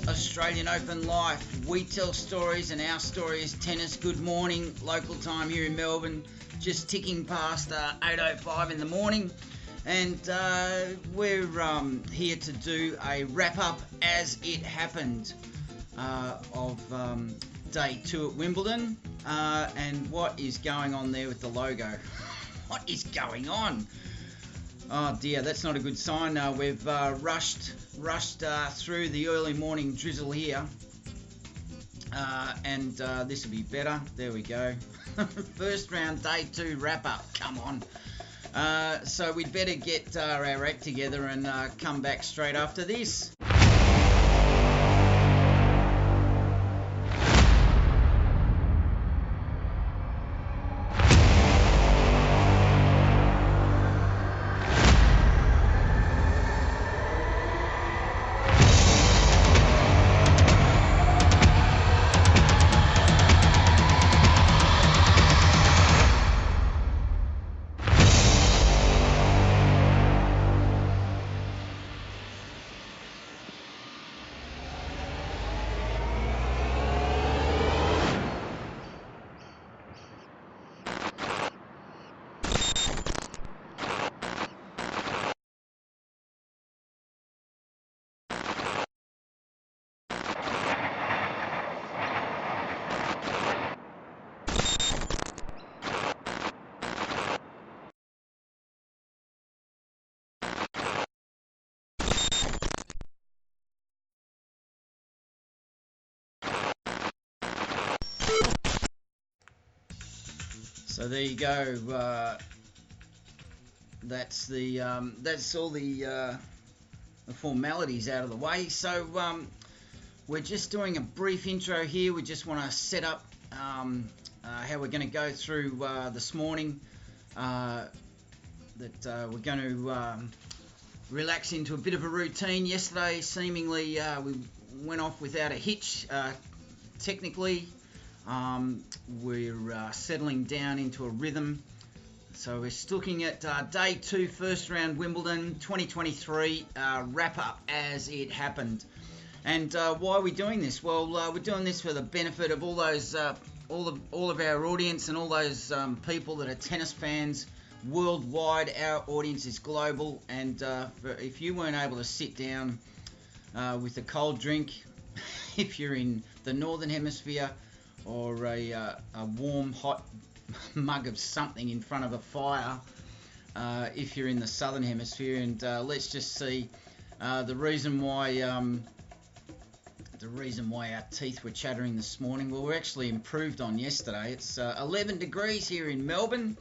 Australian Open Life. We tell stories and our story is tennis. Good morning, local time here in Melbourne. Just ticking past 8:05 in the morning. And we're here to do a wrap-up as it happened of day 2 at Wimbledon. And what is going on there with the logo? What is going on? Oh dear, that's not a good sign. We've rushed through the early morning drizzle here, and this will be better. There we go. First round, day 2 wrap up. Come on. So we'd better get our act together and come back straight after this. So there you go. That's all the formalities out of the way. So we're just doing a brief intro here. We just want to set up how we're going to go through this morning. We're going to relax into a bit of a routine. Yesterday, seemingly, we went off without a hitch. Technically. We're settling down into a rhythm. So we're looking at day 2, first round Wimbledon 2023 wrap up as it happened. And why are we doing this? Well, we're doing this for the benefit of all those, all of our audience and all those people that are tennis fans worldwide. Our audience is global, and if you weren't able to sit down with a cold drink, if you're in the northern hemisphere, or a warm, hot mug of something in front of a fire if you're in the southern hemisphere. And let's just see the reason why our teeth were chattering this morning. Well, we're actually improved on yesterday. It's 11 degrees here in Melbourne.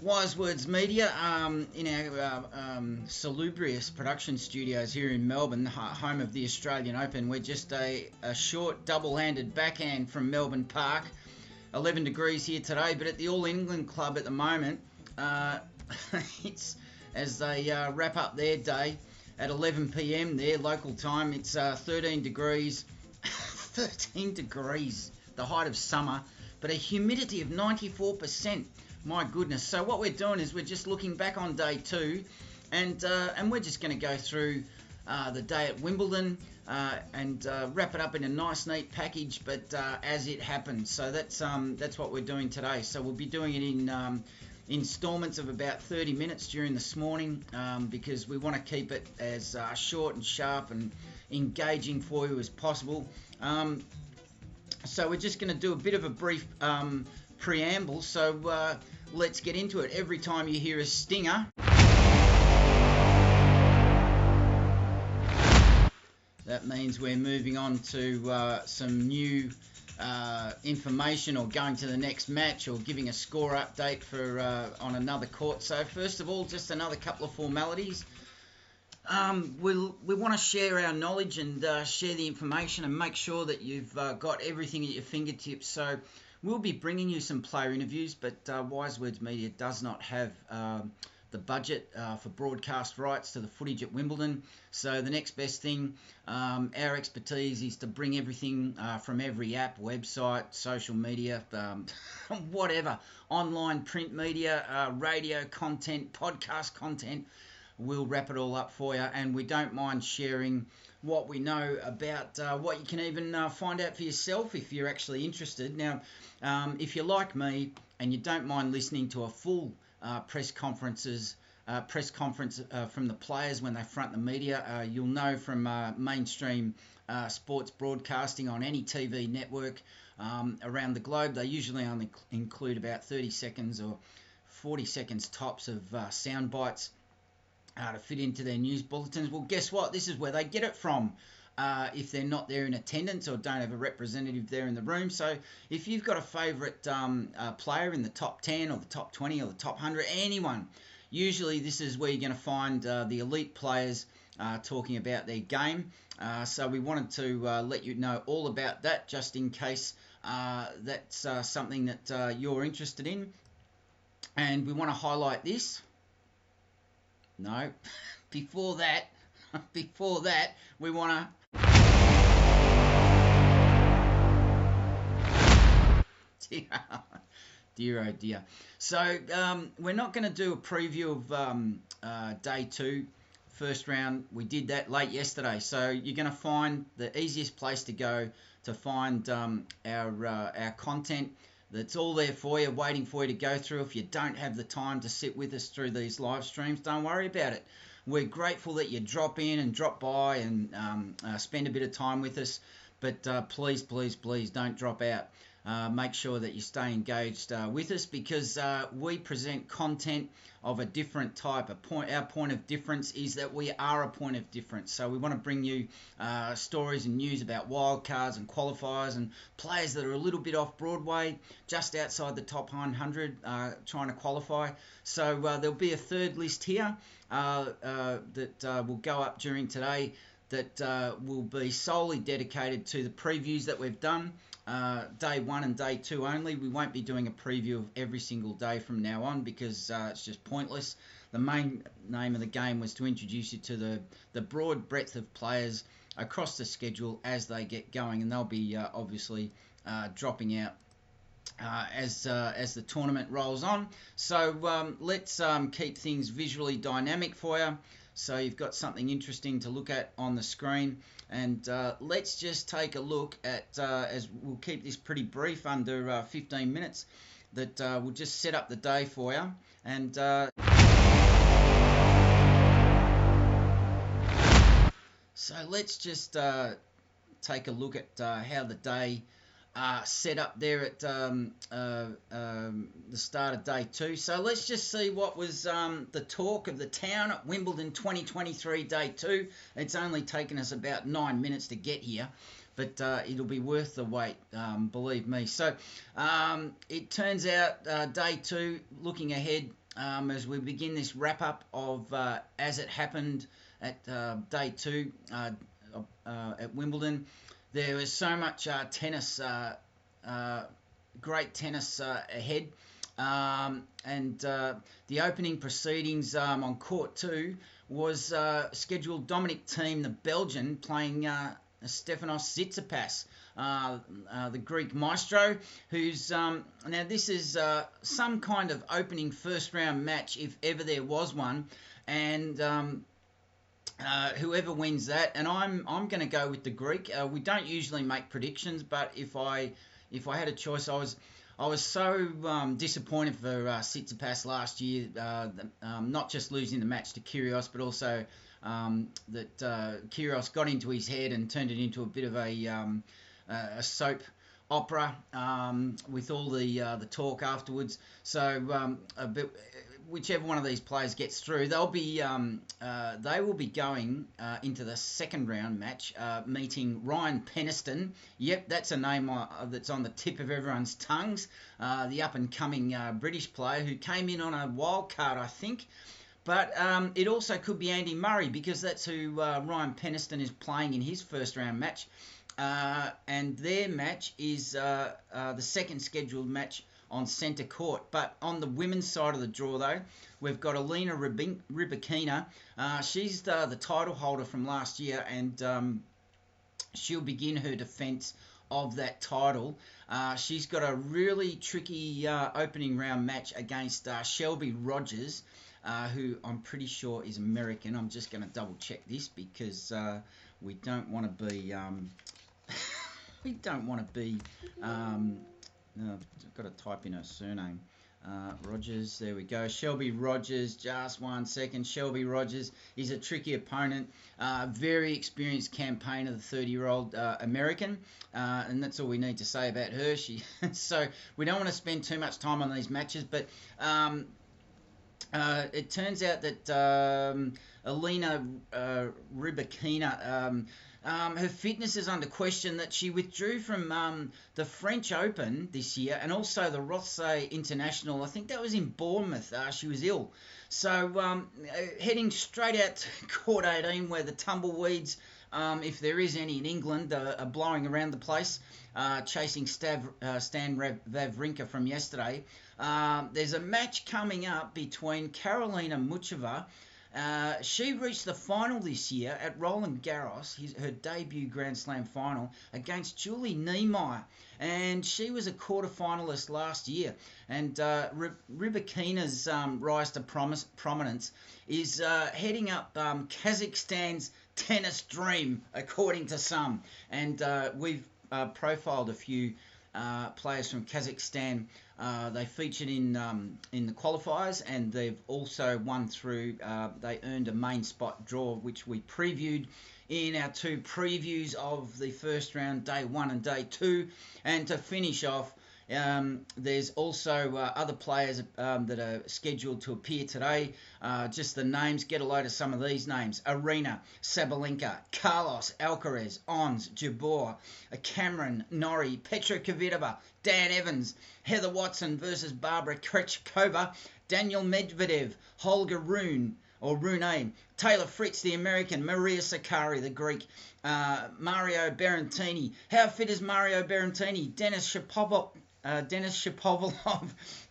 Wise Words Media in our salubrious production studios here in Melbourne, home of the Australian Open. We're just a short double-handed backhand from Melbourne Park. 11 degrees here today, but at the All England Club at the moment, it's as they wrap up their day at 11 p.m. their local time. It's 13 degrees, 13 degrees, the height of summer, but a humidity of 94%. My goodness. So what we're doing is we're just looking back on day 2, and we're just going to go through the day at Wimbledon and wrap it up in a nice, neat package, but as it happened. So that's what we're doing today. So we'll be doing it in installments of about 30 minutes during this morning because we want to keep it as short and sharp and engaging for you as possible. So we're just going to do a bit of a brief preamble. So let's get into it. Every time you hear a stinger, that means we're moving on to some new information, or going to the next match, or giving a score update for on another court. So first of all, just another couple of formalities. We want to share our knowledge and share the information and make sure that you've got everything at your fingertips. So we'll be bringing you some player interviews, but Wise Words Media does not have the budget for broadcast rights to the footage at Wimbledon. So the next best thing, our expertise is to bring everything from every app, website, social media, whatever, online print media, radio content, podcast content. We'll wrap it all up for you, and we don't mind sharing what we know about what you can even find out for yourself if you're actually interested. Now, if you're like me and you don't mind listening to a full press conference from the players when they front the media, you'll know from mainstream sports broadcasting on any TV network around the globe, they usually only include about 30 seconds or 40 seconds tops of sound bites to fit into their news bulletins. Well, guess what? This is where they get it from if they're not there in attendance or don't have a representative there in the room. So if you've got a favourite player in the top 10 or the top 20 or the top 100, anyone, usually this is where you're going to find the elite players talking about their game. So we wanted to let you know all about that just in case that's something that you're interested in. And we want to highlight this. No, before that, we want to... Dear, oh dear. So we're not going to do a preview of day 2, first round. We did that late yesterday. So you're going to find the easiest place to go to find our content. That's all there for you, waiting for you to go through. If you don't have the time to sit with us through these live streams, don't worry about it. We're grateful that you drop in and drop by and spend a bit of time with us. But please, please, please don't drop out. Make sure that you stay engaged with us because we present content of a different type. Our point of difference is that we are a point of difference. So we want to bring you stories and news about wildcards and qualifiers and players that are a little bit off Broadway, just outside the top 100, trying to qualify. So there'll be a third list here that will go up during today that will be solely dedicated to the previews that we've done. Day 1 and day 2 only. We won't be doing a preview of every single day from now on because it's just pointless. The main name of the game was to introduce you to the broad breadth of players across the schedule as they get going, and they'll be obviously dropping out as the tournament rolls on. So let's keep things visually dynamic for you. So you've got something interesting to look at on the screen. And let's just take a look at, as we'll keep this pretty brief, under 15 minutes, that we'll just set up the day for you. And so let's just take a look at how the day set up there at the start of day 2. So let's just see what was the talk of the town at Wimbledon 2023 day 2. It's only taken us about 9 minutes to get here, but it'll be worth the wait, believe me. So it turns out day 2, looking ahead as we begin this wrap up of as it happened at day 2 at Wimbledon. There was so much tennis, great tennis ahead. And the opening proceedings on court 2 was scheduled Dominic Thiem, the Belgian, playing Stefanos Tsitsipas, the Greek maestro, who's... now this is some kind of opening first round match, if ever there was one. And... whoever wins that, and I'm going to go with the Greek. We don't usually make predictions, but if I had a choice, I was so disappointed for Tsitsipas last year, not just losing the match to Kyrgios, but also that Kyrgios got into his head and turned it into a bit of a soap opera with all the talk afterwards. So whichever one of these players gets through, they will be going into the second round match, meeting Ryan Peniston. Yep, that's a name that's on the tip of everyone's tongues. The up and coming British player who came in on a wild card, I think. But it also could be Andy Murray, because that's who Ryan Peniston is playing in his first round match. And their match is the second scheduled match on centre court. But on the women's side of the draw, though, we've got Alina Rybakina. She's the title holder from last year, and she'll begin her defence of that title. She's got a really tricky opening round match against Shelby Rogers, who I'm pretty sure is American. I'm just going to double check this, because we don't want to be no, I've got to type in her surname. Rogers, there we go. Shelby Rogers, just 1 second. Shelby Rogers is a tricky opponent, very experienced campaigner, the 30-year-old American, and that's all we need to say about her. So we don't want to spend too much time on these matches, but it turns out that Alina Rybakina, her fitness is under question, that she withdrew from the French Open this year, and also the Rothesay International. I think that was in Bournemouth. She was ill. So heading straight out to Court 18, where the tumbleweeds, if there is any in England, are blowing around the place, chasing Stan Wawrinka from yesterday. There's a match coming up between Karolina Muchova. She reached the final this year at Roland Garros, her debut Grand Slam final, against Julie Niemeyer, and she was a quarter-finalist last year. And Rybakina's rise to prominence is heading up Kazakhstan's tennis dream, according to some. And we've profiled a few players from Kazakhstan. They featured in the qualifiers, and they've also won through. They earned a main spot draw, which we previewed in our two previews of the first round, day 1 and day 2. And to finish off, there's also other players that are scheduled to appear today. Just the names, get a load of some of these names: Arena Sabalenka, Carlos Alcaraz, Ons Jabeur, Cameron Norrie, Petra Kvitova, Dan Evans, Heather Watson versus Barbara Krejcikova, Daniel Medvedev, Holger Rune, Taylor Fritz, the American, Maria Sakkari, the Greek, Mario Berrettini. How fit is Mario Berrettini? Denis Shapovalov,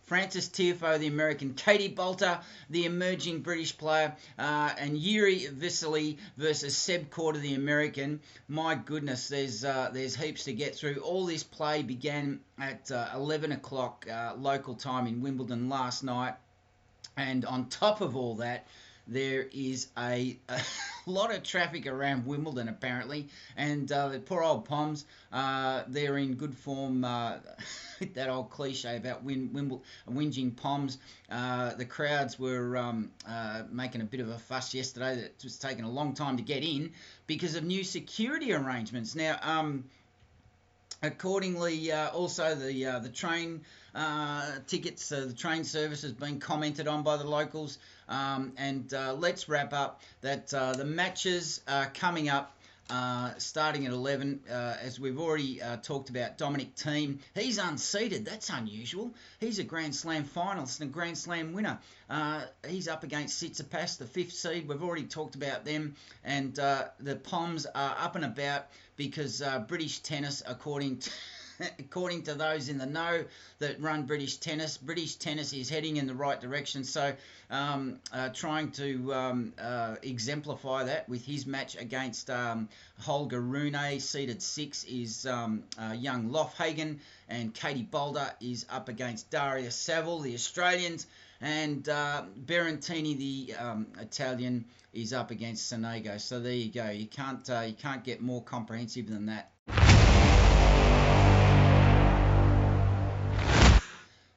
Francis Tiafoe, the American, Katie Bolter, the emerging British player, and Yuri Vesely versus Seb Korda, the American. My goodness, there's heaps to get through. All this play began at 11 o'clock local time in Wimbledon last night, and on top of all that, there is a lot of traffic around Wimbledon, apparently, and the poor old Poms, they're in good form. That old cliche about whinging Poms. The crowds were making a bit of a fuss yesterday that it was taking a long time to get in because of new security arrangements. Now, accordingly, also the train tickets, the train service has been commented on by the locals. And let's wrap up that the matches are coming up starting at 11. As we've already talked about, Dominic Thiem, he's unseeded. That's unusual. He's a Grand Slam finalist and a Grand Slam winner. He's up against Tsitsipas, the 5th seed. We've already talked about them. And the Poms are up and about because British tennis, according to those in the know that run British tennis is heading in the right direction. So trying to exemplify that with his match against Holger Rune, seeded 6, is young Lofhagen, and Katie Bolder is up against Daria Saville, the Australians, and Berrettini, the Italian, is up against Sonego. So there you go. You can't get more comprehensive than that.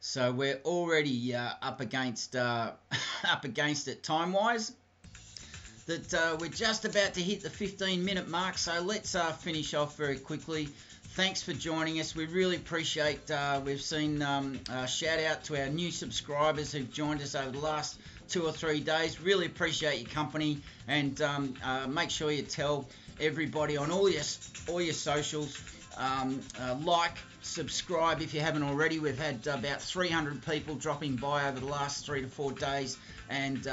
So we're already up against it time-wise. That we're just about to hit the 15-minute mark. So let's finish off very quickly. Thanks for joining us. We really appreciate. We've seen a shout out to our new subscribers who've joined us over the last 2 or 3 days. Really appreciate your company, and make sure you tell everybody on all your socials like, subscribe if you haven't already. We've had about 300 people dropping by over the last 3 to 4 days, and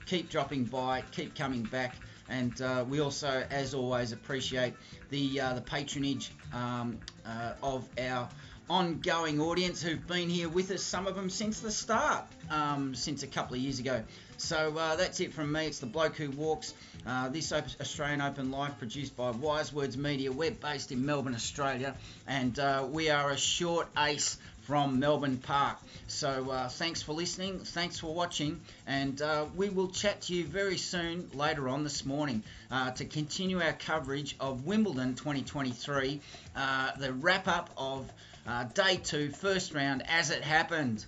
keep dropping by, keep coming back. And we also, as always, appreciate the patronage of our ongoing audience who've been here with us, some of them since the start, since a couple of years ago. So that's it from me. It's the Bloke Who Walks. This Australian Open Live produced by Wise Words Media. We're based in Melbourne, Australia, and we are a short ace from Melbourne Park. So thanks for listening, thanks for watching, and we will chat to you very soon later on this morning to continue our coverage of Wimbledon 2023, the wrap-up of Day 2, first round, as it happened.